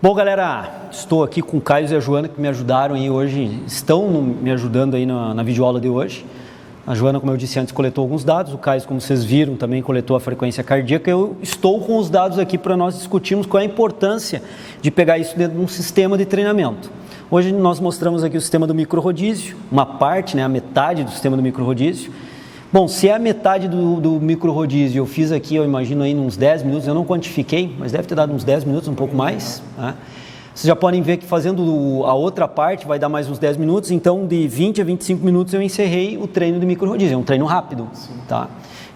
Bom, galera, estou aqui com o Caio e a Joana que me ajudaram aí hoje, me ajudando aí na videoaula de hoje. A Joana, como eu disse antes, coletou alguns dados, o Caio, como vocês viram, também coletou a frequência cardíaca. Eu estou com os dados aqui para nós discutirmos qual é a importância de pegar isso dentro de um sistema de treinamento. Hoje nós mostramos aqui o sistema do micro-rodízio, uma parte, a metade do sistema do micro-rodízio. Bom, se é a metade do micro-rodízio, eu fiz aqui, eu imagino aí uns 10 minutos, eu não quantifiquei, mas deve ter dado uns 10 minutos, um pouco mais. Né? Vocês já podem ver que fazendo a outra parte vai dar mais uns 10 minutos, então de 20 a 25 minutos eu encerrei o treino do micro-rodízio, é um treino rápido, tá?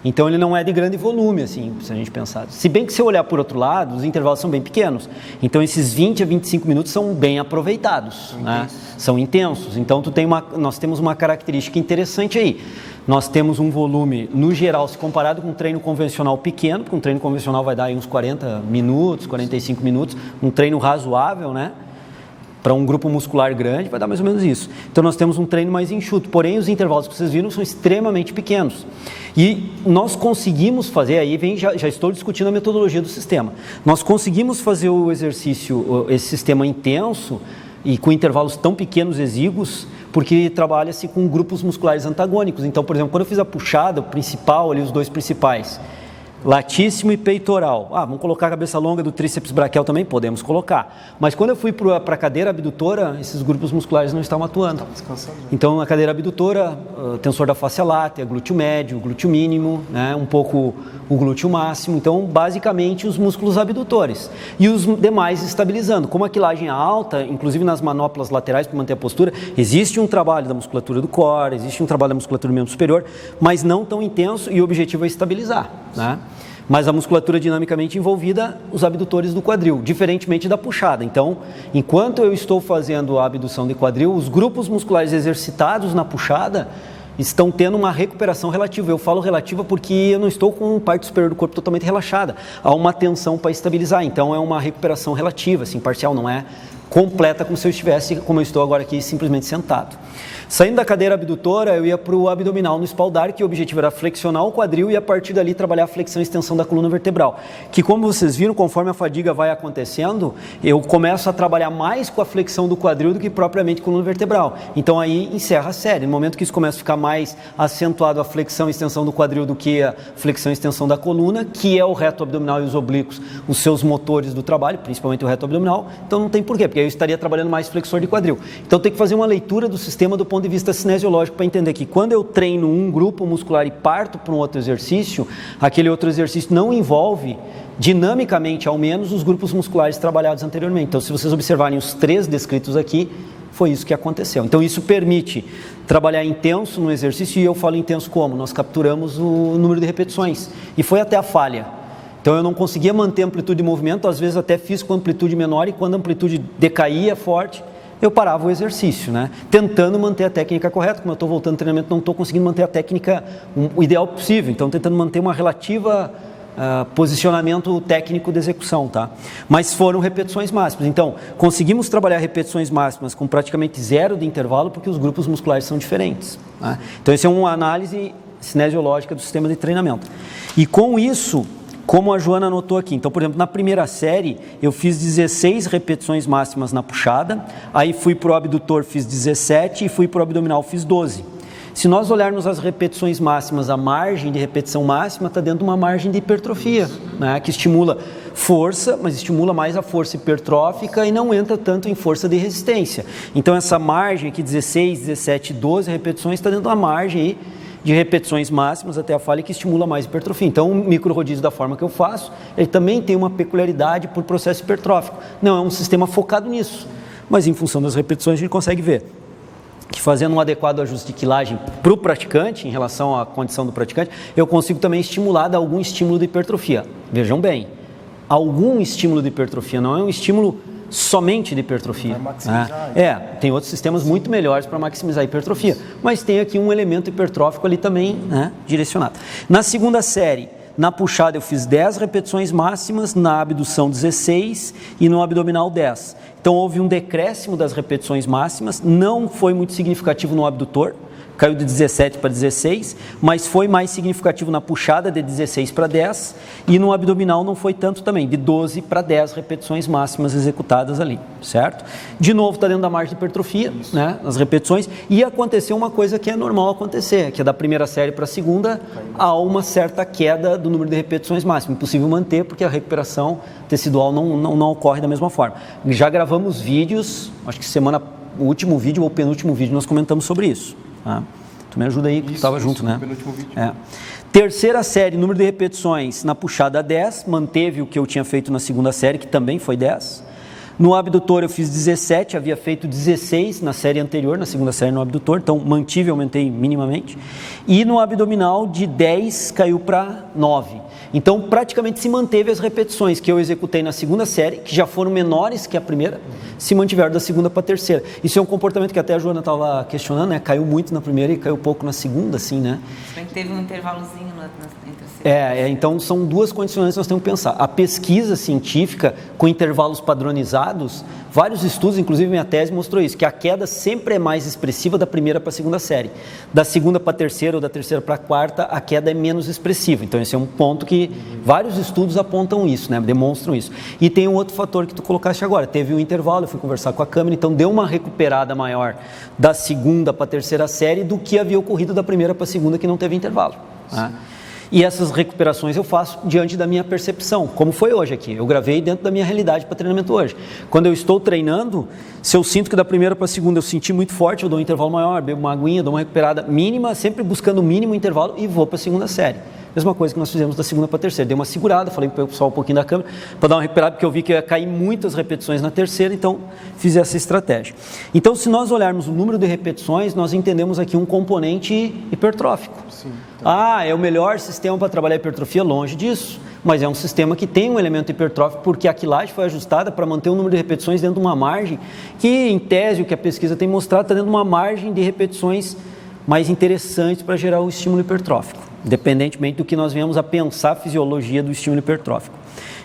Então ele não é de grande volume, assim, se a gente pensar. Se bem que se eu olhar por outro lado, os intervalos são bem pequenos. Então esses 20 a 25 minutos são bem aproveitados, né? São intensos. Então nós temos uma característica interessante aí. Nós temos um volume, no geral, se comparado com um treino convencional pequeno, porque um treino convencional vai dar aí uns 40 minutos, 45 minutos, um treino razoável, né? Para um grupo muscular grande, vai dar mais ou menos isso. Então, nós temos um treino mais enxuto, porém, os intervalos que vocês viram são extremamente pequenos. E nós conseguimos fazer, aí já estou discutindo a metodologia do sistema, nós conseguimos fazer o exercício, esse sistema intenso, e com intervalos tão pequenos, exíguos, porque trabalha-se com grupos musculares antagônicos. Então, por exemplo, quando eu fiz a puxada, o principal, ali, os dois principais, latíssimo e peitoral. Vamos colocar a cabeça longa do tríceps braquial também? Podemos colocar. Mas quando eu fui para a cadeira abdutora, esses grupos musculares não estavam atuando. Então, na cadeira abdutora, tensor da face látea, glúteo médio, glúteo mínimo, né, um pouco o glúteo máximo. Então, basicamente, os músculos abdutores. E os demais estabilizando. Como a quilagem é alta, inclusive nas manoplas laterais para manter a postura, existe um trabalho da musculatura do core, existe um trabalho da musculatura do membro superior, mas não tão intenso e o objetivo é estabilizar, né? Mas a musculatura dinamicamente envolvida, os abdutores do quadril, diferentemente da puxada. Então, enquanto eu estou fazendo a abdução de quadril, os grupos musculares exercitados na puxada estão tendo uma recuperação relativa. Eu falo relativa porque eu não estou com parte superior do corpo totalmente relaxada. Há uma tensão para estabilizar, então é uma recuperação relativa, assim, parcial, não é completa como se eu estivesse, como eu estou agora aqui, simplesmente sentado. Saindo da cadeira abdutora, eu ia para o abdominal no espaldar, que o objetivo era flexionar o quadril e a partir dali trabalhar a flexão e extensão da coluna vertebral. Que, como vocês viram, conforme a fadiga vai acontecendo, eu começo a trabalhar mais com a flexão do quadril do que propriamente a coluna vertebral. Então aí encerra a série. No momento que isso começa a ficar mais acentuado a flexão e extensão do quadril do que a flexão e extensão da coluna, que é o reto abdominal e os oblíquos, os seus motores do trabalho, principalmente o reto abdominal, então não tem porquê, porque aí eu estaria trabalhando mais flexor de quadril. Então tem que fazer uma leitura do sistema do ponto de vista cinesiológico para entender que quando eu treino um grupo muscular e parto para um outro exercício, aquele outro exercício não envolve, dinamicamente ao menos, os grupos musculares trabalhados anteriormente. Então, se vocês observarem os 3 descritos aqui, foi isso que aconteceu. Então, isso permite trabalhar intenso no exercício, e eu falo intenso como? Nós capturamos o número de repetições, e foi até a falha. Então, eu não conseguia manter a amplitude de movimento, às vezes até fiz com amplitude menor, e quando a amplitude decaía forte, eu parava o exercício, né? Tentando manter a técnica correta. Como eu estou voltando ao treinamento, não estou conseguindo manter a técnica o ideal possível, então tentando manter uma relativa posicionamento técnico de execução, tá? Mas foram repetições máximas. Então, conseguimos trabalhar repetições máximas com praticamente 0 de intervalo, porque os grupos musculares são diferentes, né? Então, isso é uma análise cinesiológica do sistema de treinamento. E com isso, como a Joana anotou aqui, então, por exemplo, na primeira série, eu fiz 16 repetições máximas na puxada, aí fui para o abdutor, fiz 17, e fui para o abdominal, fiz 12. Se nós olharmos as repetições máximas, a margem de repetição máxima está dentro de uma margem de hipertrofia, né, que estimula força, mas estimula mais a força hipertrófica e não entra tanto em força de resistência. Então, essa margem aqui, 16, 17, 12 repetições, está dentro de uma margem aí de repetições máximas até a falha que estimula mais hipertrofia. Então, o micro-rodízio da forma que eu faço, ele também tem uma peculiaridade por processo hipertrófico. Não é um sistema focado nisso, mas em função das repetições a gente consegue ver que fazendo um adequado ajuste de quilagem para o praticante, em relação à condição do praticante, eu consigo também estimular, dar algum estímulo de hipertrofia. Vejam bem, algum estímulo de hipertrofia, não é um estímulo somente de hipertrofia. Tem outros sistemas muito melhores para maximizar a hipertrofia, mas tem aqui um elemento hipertrófico ali também, né, direcionado. Na segunda série, na puxada eu fiz 10 repetições máximas, na abdução 16 e no abdominal 10. Então houve um decréscimo das repetições máximas, não foi muito significativo no abdutor, caiu de 17 para 16, mas foi mais significativo na puxada, de 16 para 10, e no abdominal não foi tanto também, de 12 para 10 repetições máximas executadas ali, certo? De novo, está dentro da margem de hipertrofia, né, nas repetições, e aconteceu uma coisa que é normal acontecer, que é da primeira série para a segunda, há uma certa queda do número de repetições máximas, impossível manter, porque a recuperação tecidual não ocorre da mesma forma. Já gravamos vídeos, acho que o último vídeo ou o penúltimo vídeo nós comentamos sobre isso. Ah, tu me ajuda aí, que tu estava junto, né? Terceira série, número de repetições na puxada 10, manteve o que eu tinha feito na segunda série, que também foi 10. No abdutor eu fiz 17, havia feito 16 na série anterior, na segunda série no abdutor, então mantive, aumentei minimamente. E no abdominal de 10 caiu para 9. Então praticamente se manteve as repetições que eu executei na segunda série, que já foram menores que a primeira, se mantiveram da segunda para a terceira. Isso é um comportamento que até a Joana estava questionando, né? Caiu muito na primeira e caiu pouco na segunda, assim, né? Se bem que teve um intervalozinho entre a segunda. Então são duas condições que nós temos que pensar. A pesquisa científica com intervalos padronizados, vários estudos, inclusive minha tese mostrou isso, que a queda sempre é mais expressiva da primeira para a segunda série. Da segunda para a terceira ou da terceira para a quarta, a queda é menos expressiva. Então esse é um ponto que vários estudos apontam isso, né? Demonstram isso. E tem um outro fator que tu colocaste agora, teve um intervalo, eu fui conversar com a câmera, então deu uma recuperada maior da segunda para a terceira série do que havia ocorrido da primeira para a segunda, que não teve intervalo. Né? E essas recuperações eu faço diante da minha percepção, como foi hoje aqui. Eu gravei dentro da minha realidade para treinamento hoje. Quando eu estou treinando, se eu sinto que da primeira para a segunda eu senti muito forte, eu dou um intervalo maior, bebo uma aguinha, dou uma recuperada mínima, sempre buscando o mínimo intervalo e vou para a segunda série. Mesma coisa que nós fizemos da segunda para a terceira. Dei uma segurada, falei para o pessoal um pouquinho da câmera, para dar uma recuperada, porque eu vi que ia cair muitas repetições na terceira, então fiz essa estratégia. Então, se nós olharmos o número de repetições, nós entendemos aqui um componente hipertrófico. Sim, tá. É o melhor sistema para trabalhar hipertrofia? Longe disso. Mas é um sistema que tem um elemento hipertrófico, porque a quilagem foi ajustada para manter o número de repetições dentro de uma margem que, em tese, o que a pesquisa tem mostrado, está dentro de uma margem de repetições mais interessantes para gerar o estímulo hipertrófico, independentemente do que nós venhamos a pensar a fisiologia do estímulo hipertrófico.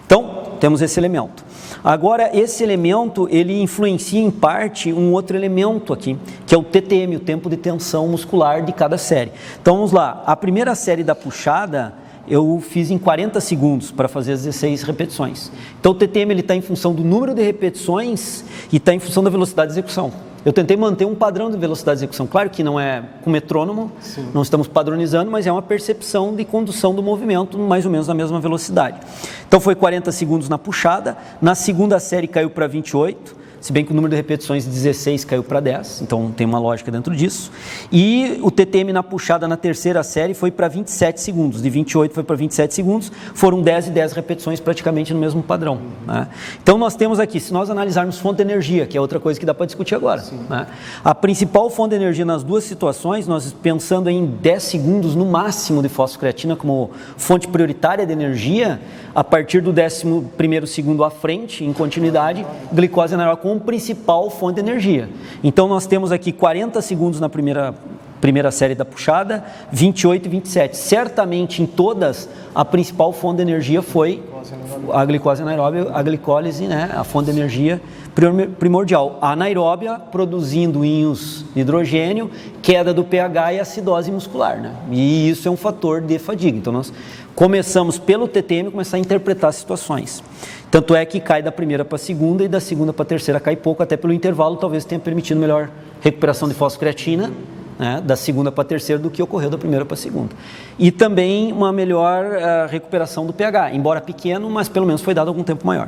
Então, temos esse elemento. Agora, esse elemento, ele influencia em parte um outro elemento aqui, que é o TTM, o tempo de tensão muscular de cada série. Então, vamos lá. A primeira série da puxada, eu fiz em 40 segundos para fazer as 16 repetições. Então, o TTM está em função do número de repetições e está em função da velocidade de execução. Eu tentei manter um padrão de velocidade de execução. Claro que não é com metrônomo, sim, não estamos padronizando, mas é uma percepção de condução do movimento mais ou menos na mesma velocidade. Então foi 40 segundos na puxada, na segunda série caiu para 28, se bem que o número de repetições de 16 caiu para 10, então tem uma lógica dentro disso. E o TTM na puxada na terceira série foi para 27 segundos, de 28 foi para 27 segundos, foram 10 e 10 repetições praticamente no mesmo padrão. Né? Então nós temos aqui, se nós analisarmos fonte de energia, que é outra coisa que dá para discutir agora, né? A principal fonte de energia nas duas situações, nós pensando em 10 segundos no máximo de fosfocreatina como fonte prioritária de energia, a partir do 11º segundo à frente, em continuidade, glicose anaeróbica como principal fonte de energia. Então nós temos aqui 40 segundos na primeira série da puxada, 28 e 27. Certamente em todas a principal fonte de energia foi a glicose anaeróbia, a glicólise, né, a fonte de energia primordial. A anaeróbia produzindo íons de hidrogênio, queda do pH e acidose muscular, né? E isso é um fator de fadiga. Então nós começamos pelo TTM começar a interpretar situações. Tanto é que cai da primeira para a segunda e da segunda para a terceira cai pouco, até pelo intervalo talvez tenha permitido melhor recuperação de fosfocreatina, né, da segunda para a terceira do que ocorreu da primeira para a segunda. E também uma melhor recuperação do pH, embora pequeno, mas pelo menos foi dado algum tempo maior.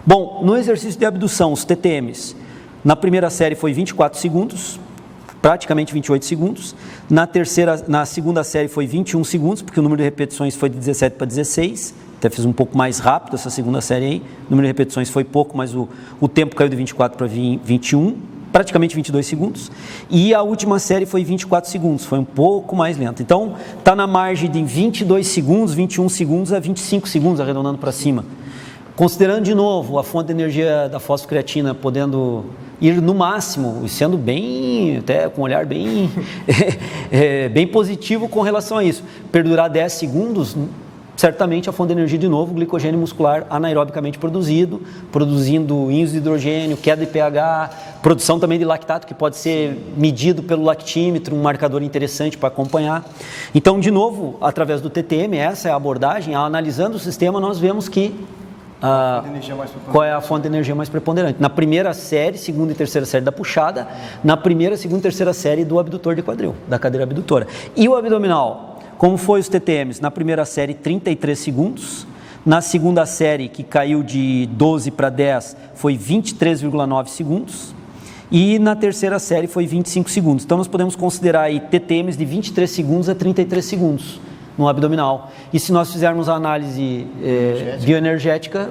Bom, no exercício de abdução, os TTMs, na primeira série foi 24 segundos, praticamente 28 segundos. Na segunda série foi 21 segundos, porque o número de repetições foi de 17 para 16. Até fiz um pouco mais rápido essa segunda série aí. O número de repetições foi pouco, mas o tempo caiu de 24 para 21, praticamente 22 segundos. E a última série foi 24 segundos, foi um pouco mais lenta. Então, está na margem de 22 segundos, 21 segundos a 25 segundos, arredondando para cima. Considerando de novo a fonte de energia da fosfocreatina podendo ir no máximo, e sendo bem, até com um olhar bem, bem positivo com relação a isso, perdurar 10 segundos, certamente a fonte de energia de novo, glicogênio muscular anaerobicamente produzindo íons de hidrogênio, queda de pH, produção também de lactato, que pode ser medido pelo lactímetro, um marcador interessante para acompanhar. Então, de novo, através do TTM, essa é a abordagem, analisando o sistema, nós vemos que qual é a fonte de energia mais preponderante. Na primeira série, segunda e terceira série da puxada, na primeira, segunda e terceira série do abdutor de quadril, da cadeira abdutora. E o abdominal? Como foi os TTMs? Na primeira série, 33 segundos. Na segunda série, que caiu de 12 para 10, foi 23,9 segundos. E na terceira série foi 25 segundos. Então, nós podemos considerar aí TTMs de 23 segundos a 33 segundos no abdominal. E se nós fizermos a análise bioenergética,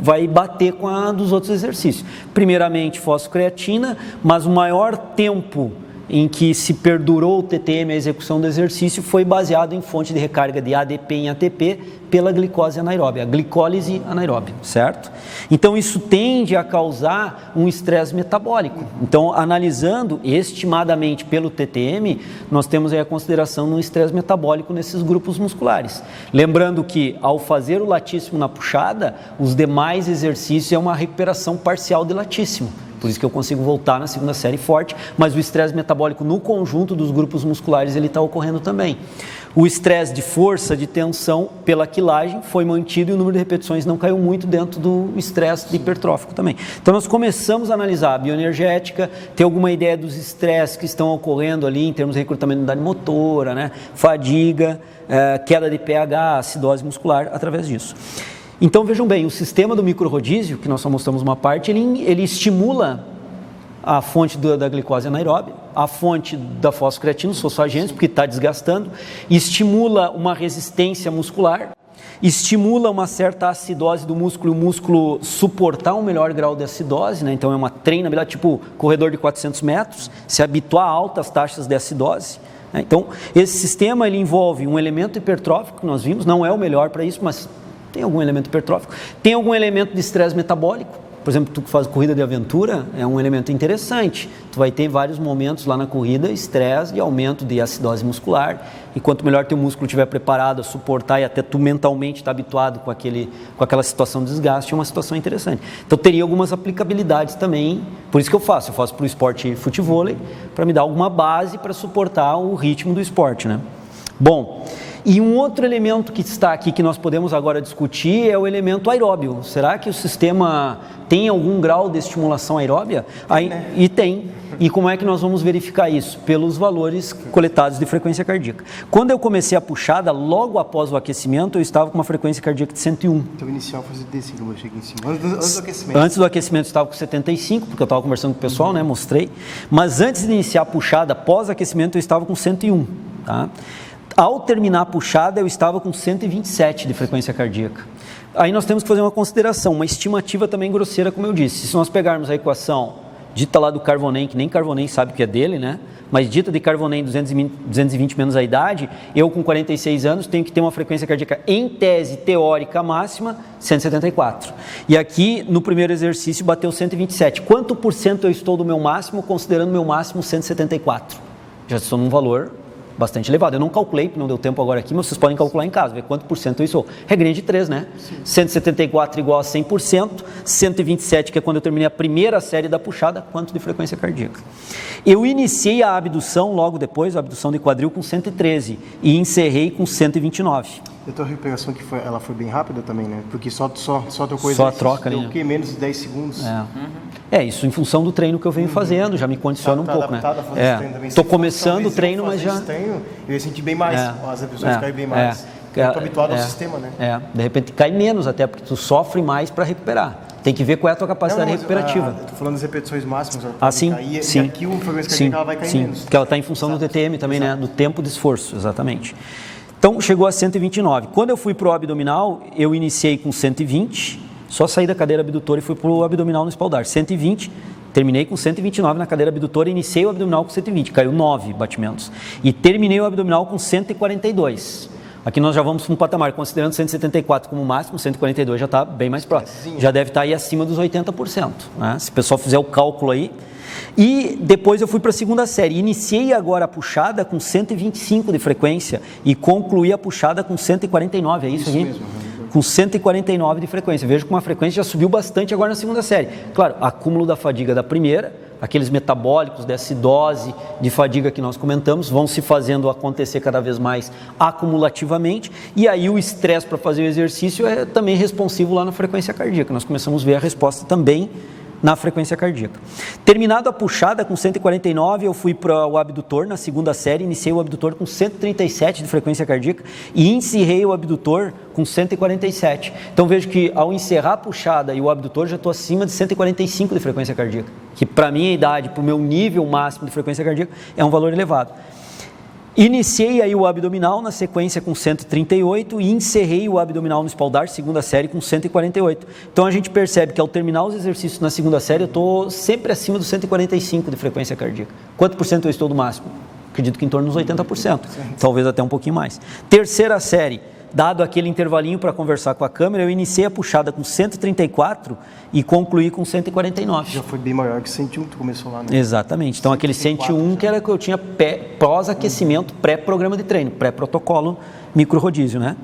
vai bater com a dos outros exercícios. Primeiramente, fosfocreatina, mas o maior tempo em que se perdurou o TTM, a execução do exercício, foi baseado em fonte de recarga de ADP em ATP pela glicose anaeróbia, a glicólise anaeróbia, certo? Então, isso tende a causar um estresse metabólico. Então, analisando estimadamente pelo TTM, nós temos aí a consideração de um estresse metabólico nesses grupos musculares. Lembrando que, ao fazer o latíssimo na puxada, os demais exercícios é uma recuperação parcial de latíssimo. Por isso que eu consigo voltar na segunda série forte, mas o estresse metabólico no conjunto dos grupos musculares ele está ocorrendo também. O estresse de força, de tensão pela quilagem foi mantido e o número de repetições não caiu muito dentro do estresse de hipertrófico também. Então nós começamos a analisar a bioenergética, ter alguma ideia dos estresses que estão ocorrendo ali em termos de recrutamento de unidade motora, né? Fadiga, queda de pH, acidose muscular, através disso. Então, vejam bem, o sistema do microrodízio, que nós só mostramos uma parte, ele estimula a fonte da glicose anaeróbia, a fonte da fosfocreatina, os fosfagentes, porque está desgastando, estimula uma resistência muscular, estimula uma certa acidose do músculo e o músculo suportar um melhor grau de acidose, né? Então é uma treinabilidade, tipo corredor de 400 metros, se habituar a altas taxas de acidose. Então, esse sistema ele envolve um elemento hipertrófico, que nós vimos, não é o melhor para isso, mas tem algum elemento hipertrófico, tem algum elemento de estresse metabólico. Por exemplo, tu que faz corrida de aventura, é um elemento interessante. Tu vai ter vários momentos lá na corrida, estresse e aumento de acidose muscular. E quanto melhor teu músculo estiver preparado a suportar e até tu mentalmente estar habituado com aquela situação de desgaste, é uma situação interessante. Então, teria algumas aplicabilidades também. Por isso que eu faço para o esporte futevôlei, para me dar alguma base para suportar o ritmo do esporte, né? Bom, e um outro elemento que está aqui que nós podemos agora discutir é o elemento aeróbio. Será que o sistema tem algum grau de estimulação aeróbia? E tem. E como é que nós vamos verificar isso? Pelos valores coletados de frequência cardíaca. Quando eu comecei a puxada, logo após o aquecimento, eu estava com uma frequência cardíaca de 101. Então, o inicial foi 75, eu achei aqui em cima. Antes do aquecimento. Antes do aquecimento eu estava com 75, porque eu estava conversando com o pessoal, né? Mostrei. Mas antes de iniciar a puxada, após aquecimento, eu estava com 101, tá? Ao terminar a puxada, eu estava com 127 de frequência cardíaca. Aí nós temos que fazer uma consideração, uma estimativa também grosseira, como eu disse. Se nós pegarmos a equação dita lá do Carvonen, que nem Carvonen sabe que é dele, né? Mas dita de Carvonen 220 menos a idade, eu com 46 anos tenho que ter uma frequência cardíaca em tese teórica máxima, 174. E aqui no primeiro exercício bateu 127. Quanto por cento eu estou do meu máximo, considerando meu máximo 174? Já estou num valor bastante elevado. Eu não calculei, porque não deu tempo agora aqui, mas vocês podem calcular em casa, ver quanto por cento eu estou. Regrinha de 3, né? Sim. 174 igual a 100%, 127, que é quando eu terminei a primeira série da puxada, quanto de frequência cardíaca. Eu iniciei a abdução logo depois, a abdução de quadril, com 113 e encerrei com 129. A tua recuperação ela foi bem rápida também, né? Porque só trocou só a troca, né? O que? Menos de 10 segundos. Isso em função do treino que eu venho fazendo, já me condiciona um pouco, né? Estou começando o treino, mas já... Eu ia sentir bem mais, as repetições caem bem mais. Eu estou habituado ao sistema, né? De repente cai menos até, porque tu sofre mais para recuperar. Tem que ver qual é a tua capacidade recuperativa. Estou falando das repetições máximas. Sim. E aqui o frequência cardíaca ela vai cair menos. Porque ela está em função do TTM também, né? Do tempo de esforço, exatamente. Então, chegou a 129. Quando eu fui para o abdominal, eu iniciei com 120, só saí da cadeira abdutora e fui para o abdominal no espaldar. 120, terminei com 129 na cadeira abdutora, iniciei o abdominal com 120, caiu 9 batimentos. E terminei o abdominal com 142. Aqui nós já vamos para um patamar, considerando 174 como máximo, 142 já está bem mais próximo. Já deve estar aí acima dos 80%. Né? Se o pessoal fizer o cálculo aí. E depois eu fui para a segunda série. Iniciei agora a puxada com 125 de frequência e concluí a puxada com 149, é isso aqui? Mesmo. Com 149 de frequência. Vejo que uma frequência já subiu bastante agora na segunda série. Claro, acúmulo da fadiga da primeira, aqueles metabólicos de acidose, de fadiga que nós comentamos, vão se fazendo acontecer cada vez mais acumulativamente, e aí o estresse para fazer o exercício é também responsivo lá na frequência cardíaca. Nós começamos a ver a resposta também na frequência cardíaca. Terminado a puxada com 149, eu fui para o abdutor na segunda série, iniciei o abdutor com 137 de frequência cardíaca e encerrei o abdutor com 147. Então vejo que ao encerrar a puxada e o abdutor já estou acima de 145 de frequência cardíaca, que para a minha idade, para o meu nível máximo de frequência cardíaca, é um valor elevado. Iniciei aí o abdominal na sequência com 138 e encerrei o abdominal no espaldar, segunda série, com 148. Então a gente percebe que ao terminar os exercícios na segunda série eu estou sempre acima dos 145 de frequência cardíaca. Quanto por cento eu estou do máximo? Acredito que em torno dos 80%, talvez até um pouquinho mais. Terceira série, dado aquele intervalinho para conversar com a câmera, eu iniciei a puxada com 134 e concluí com 149. Já foi bem maior que 101 que tu começou lá, né? Exatamente. Então, aquele 101 que era que eu tinha pós-aquecimento, pré-programa de treino, pré-protocolo, micro-rodízio, né?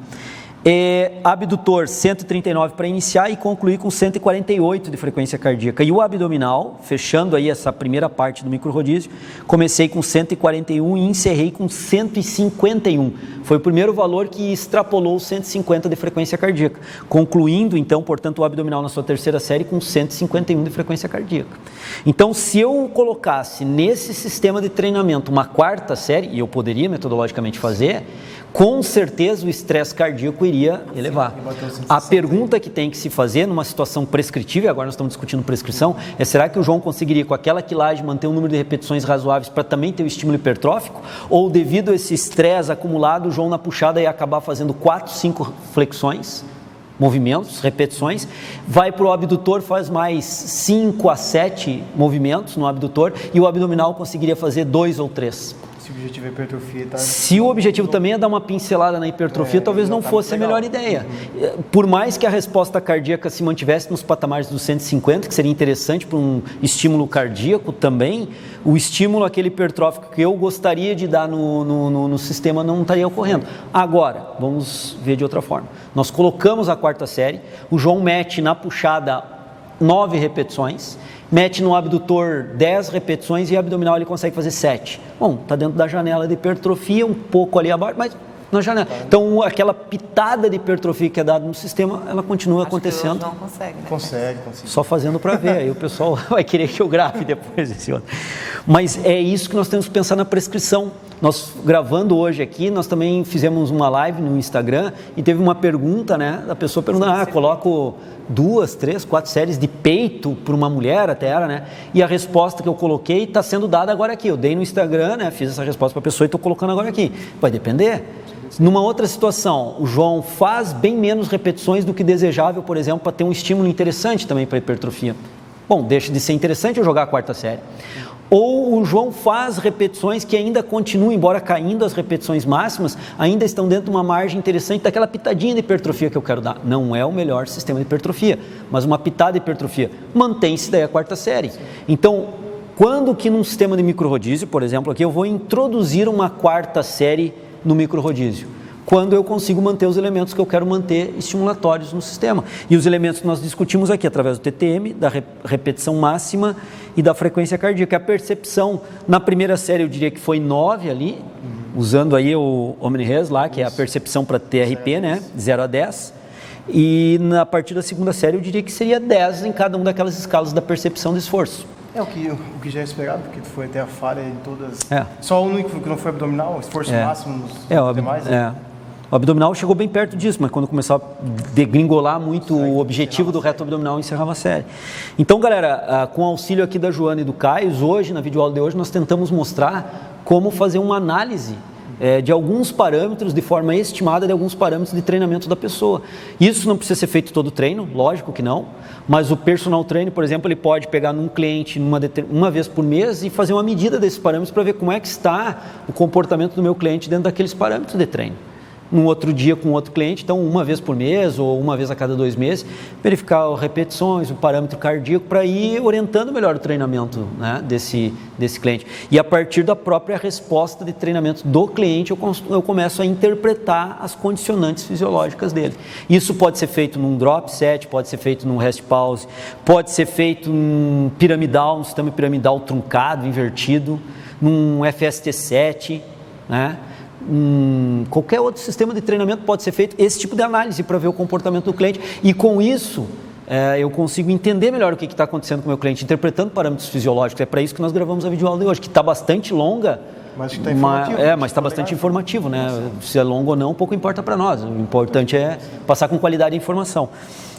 Abdutor 139 para iniciar e concluir com 148 de frequência cardíaca. E o abdominal, fechando aí essa primeira parte do micro-rodízio, comecei com 141 e encerrei com 151. Foi o primeiro valor que extrapolou 150 de frequência cardíaca, concluindo então, portanto, o abdominal na sua terceira série com 151 de frequência cardíaca. Então, se eu colocasse nesse sistema de treinamento uma quarta série, e eu poderia metodologicamente fazer, com certeza o estresse cardíaco iria elevar. A pergunta que tem que se fazer numa situação prescritiva, e agora nós estamos discutindo prescrição, é: será que o João conseguiria com aquela quilagem manter um número de repetições razoáveis para também ter o estímulo hipertrófico? Ou devido a esse estresse acumulado, o João na puxada ia acabar fazendo 4, 5 flexões, movimentos, repetições, vai para o abdutor, faz mais 5 a 7 movimentos no abdutor e o abdominal conseguiria fazer 2 ou 3. Se o objetivo é hipertrofia, tá? Se o objetivo também é dar uma pincelada na hipertrofia, talvez não fosse a melhor ideia. Por mais que a resposta cardíaca se mantivesse nos patamares dos 150, que seria interessante para um estímulo cardíaco também, o estímulo aquele hipertrófico que eu gostaria de dar no sistema não estaria ocorrendo. Agora, vamos ver de outra forma. Nós colocamos a quarta série, o João mete na puxada 9 repetições, mete no abdutor 10 repetições e abdominal ele consegue fazer 7. Bom, está dentro da janela de hipertrofia, um pouco ali abaixo, mas na janela. Então, aquela pitada de hipertrofia que é dada no sistema, ela continua acontecendo. Não consegue, né? Consegue. Só fazendo para ver, aí o pessoal vai querer que eu grave depois desse outro. Mas é isso que nós temos que pensar na prescrição. Nós gravando hoje aqui, nós também fizemos uma live no Instagram e teve uma pergunta, né, da pessoa perguntando: coloco 2, 3, 4 séries de peito para uma mulher, até era, né? E a resposta que eu coloquei está sendo dada agora aqui. Eu dei no Instagram, né, fiz essa resposta para a pessoa e estou colocando agora aqui. Vai depender. Numa outra situação, o João faz bem menos repetições do que desejável, por exemplo, para ter um estímulo interessante também para a hipertrofia. Bom, deixa de ser interessante eu jogar a quarta série. Ou o João faz repetições que ainda continuam, embora caindo as repetições máximas, ainda estão dentro de uma margem interessante daquela pitadinha de hipertrofia que eu quero dar. Não é o melhor sistema de hipertrofia, mas uma pitada de hipertrofia. Mantém-se daí a quarta série. Então, quando que num sistema de micro-rodízio, por exemplo, aqui eu vou introduzir uma quarta série no micro-rodízio? Quando eu consigo manter os elementos que eu quero manter estimulatórios no sistema. E os elementos que nós discutimos aqui, através do TTM, da repetição máxima e da frequência cardíaca. A percepção, na primeira série eu diria que foi 9 ali, usando aí o Omni-Res lá, que é a percepção para TRP, né, 0 a 10. E na partir da segunda série eu diria que seria 10 em cada uma daquelas escalas da percepção de esforço. É o que já é esperado, porque foi até a falha em todas. Só o único que não foi abdominal, esforço máximo nos demais. O abdominal chegou bem perto disso, mas quando começou a degringolar muito o objetivo do reto abdominal, encerrava a série. Então, galera, com o auxílio aqui da Joana e do Caio, hoje, na videoaula de hoje, nós tentamos mostrar como fazer uma análise de alguns parâmetros, de forma estimada, de alguns parâmetros de treinamento da pessoa. Isso não precisa ser feito todo o treino, lógico que não, mas o personal trainer, por exemplo, ele pode pegar num cliente uma vez por mês e fazer uma medida desses parâmetros para ver como é que está o comportamento do meu cliente dentro daqueles parâmetros de treino. num outro dia com outro cliente, então uma vez por mês ou uma vez a cada 2 meses, verificar as repetições, o parâmetro cardíaco, para ir orientando melhor o treinamento, né, desse cliente. E a partir da própria resposta de treinamento do cliente, eu começo a interpretar as condicionantes fisiológicas dele. Isso pode ser feito num drop set, pode ser feito num rest pause, pode ser feito num piramidal, um sistema piramidal truncado, invertido, num FST7, né? Qualquer outro sistema de treinamento pode ser feito esse tipo de análise para ver o comportamento do cliente, e com isso eu consigo entender melhor o que está acontecendo com o meu cliente, interpretando parâmetros fisiológicos. É para isso que nós gravamos a videoaula de hoje, que está bastante longa, mas está informativo. Mas está bastante informativo, né? Se é longo ou não, pouco importa para nós. O importante é passar com qualidade a informação.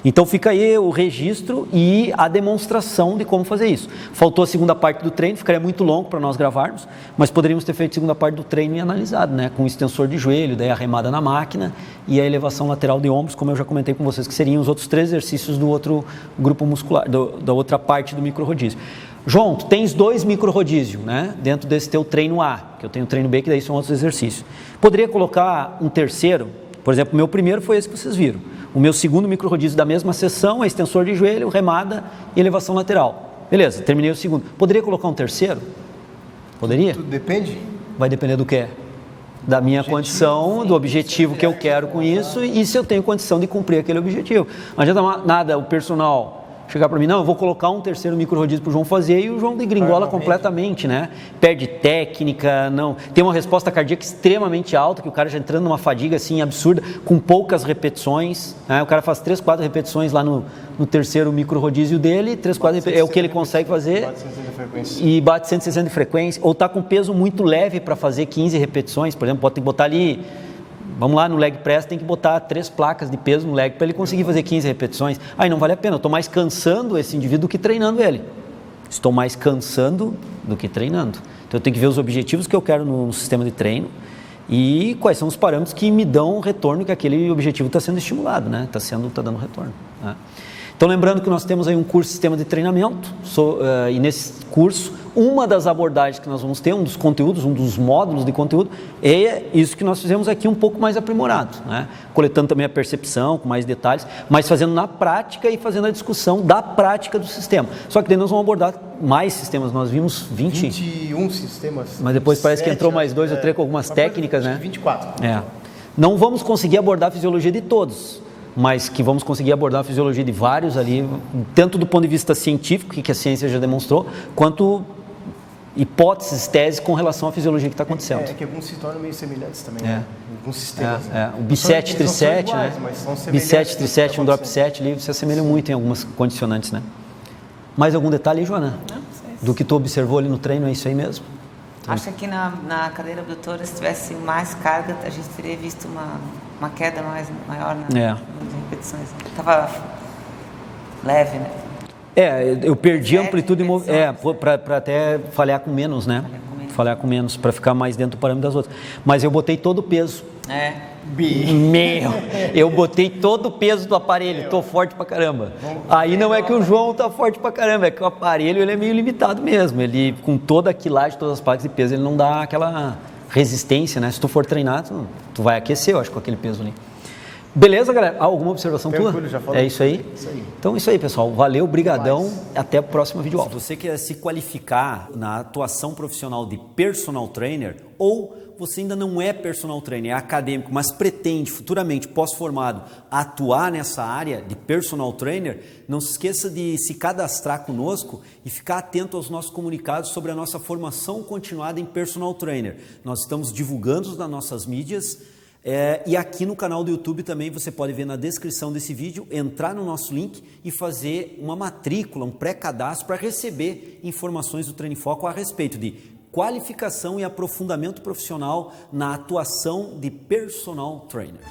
Então fica aí o registro e a demonstração de como fazer isso. Faltou a segunda parte do treino, ficaria muito longo para nós gravarmos, mas poderíamos ter feito a segunda parte do treino e analisado, né? Com o extensor de joelho, daí a remada na máquina e a elevação lateral de ombros, como eu já comentei com vocês, que seriam os outros 3 exercícios do outro grupo muscular, da outra parte do micro-rodízio. João, tu tens 2 micro-rodízios, né? Dentro desse teu treino A, que eu tenho o treino B, que daí são outros exercícios. Poderia colocar um terceiro? Por exemplo, o meu primeiro foi esse que vocês viram. O meu segundo micro-rodízio da mesma sessão é extensor de joelho, remada e elevação lateral. Beleza, terminei o segundo. Poderia colocar um terceiro? Poderia? Tudo depende. Vai depender do quê? Da minha condição, do objetivo que eu quero com isso e se eu tenho condição de cumprir aquele objetivo. Não adianta nada o personal chegar para mim, não, eu vou colocar um terceiro micro-rodízio para o João fazer, e o João degringola completamente, né? Perde técnica, não. Tem uma resposta cardíaca extremamente alta, que o cara já entrando numa fadiga assim absurda, com poucas repetições, né? O cara faz 3, 4 repetições lá no terceiro micro-rodízio dele, 3, 4 é o que ele consegue fazer, e bate 160 de frequência, ou está com peso muito leve para fazer 15 repetições, por exemplo, pode ter que botar ali. Vamos lá, no leg press tem que botar 3 placas de peso no leg para ele conseguir fazer 15 repetições. Aí não vale a pena, eu estou mais cansando esse indivíduo do que treinando ele. Estou mais cansando do que treinando. Então eu tenho que ver os objetivos que eu quero no sistema de treino e quais são os parâmetros que me dão o retorno que aquele objetivo está sendo estimulado, né? Está dando retorno, né? Então, lembrando que nós temos aí um curso de sistema de treinamento, e nesse curso, uma das abordagens que nós vamos ter, um dos conteúdos, um dos módulos de conteúdo, é isso que nós fizemos aqui um pouco mais aprimorado, né? Coletando também a percepção, com mais detalhes, mas fazendo na prática e fazendo a discussão da prática do sistema. Só que daí nós vamos abordar mais sistemas, nós vimos 21 sistemas. Mas depois parece que entrou mais 2 ou 3 com algumas técnicas, né? 24. Não vamos conseguir abordar a fisiologia de todos, mas que vamos conseguir abordar a fisiologia de vários ali, tanto do ponto de vista científico, que a ciência já demonstrou, quanto hipóteses, teses com relação à fisiologia que está acontecendo. É que alguns se tornam meio semelhantes também, né? Alguns sistemas. O B7, Tri7, né? B7, Tri7, um drop set ali, se assemelham muito em algumas condicionantes, né? Mais algum detalhe aí, Joana? Não sei. Do que tu observou ali no treino, é isso aí mesmo? Então, acho que na cadeira abdutora, se tivesse mais carga, a gente teria visto uma queda maior nas repetições. Estava leve, né? Eu perdi a amplitude para até falhar com menos, né? Falhar com menos, para ficar mais dentro do parâmetro das outras. Mas eu botei todo o peso. Eu botei todo o peso do aparelho, tô forte pra caramba. Aí não é que o João tá forte pra caramba, é que o aparelho ele é meio limitado mesmo. Ele, com toda a quilagem, todas as placas de peso, ele não dá aquela resistência, né? Se tu for treinado, tu vai aquecer, eu acho, com aquele peso ali. Beleza, galera? Alguma observação tua? Já falou. É isso aí? Então, isso aí, pessoal. Valeu, brigadão. Até a próxima videoaula. Se você quer se qualificar na atuação profissional de personal trainer, ou você ainda não é personal trainer, é acadêmico, mas pretende futuramente, pós-formado, atuar nessa área de personal trainer, não se esqueça de se cadastrar conosco e ficar atento aos nossos comunicados sobre a nossa formação continuada em personal trainer. Nós estamos divulgando nas nossas mídias. E aqui no canal do YouTube também você pode ver na descrição desse vídeo, entrar no nosso link e fazer uma matrícula, um pré-cadastro para receber informações do Treino em Foco a respeito de qualificação e aprofundamento profissional na atuação de personal trainer.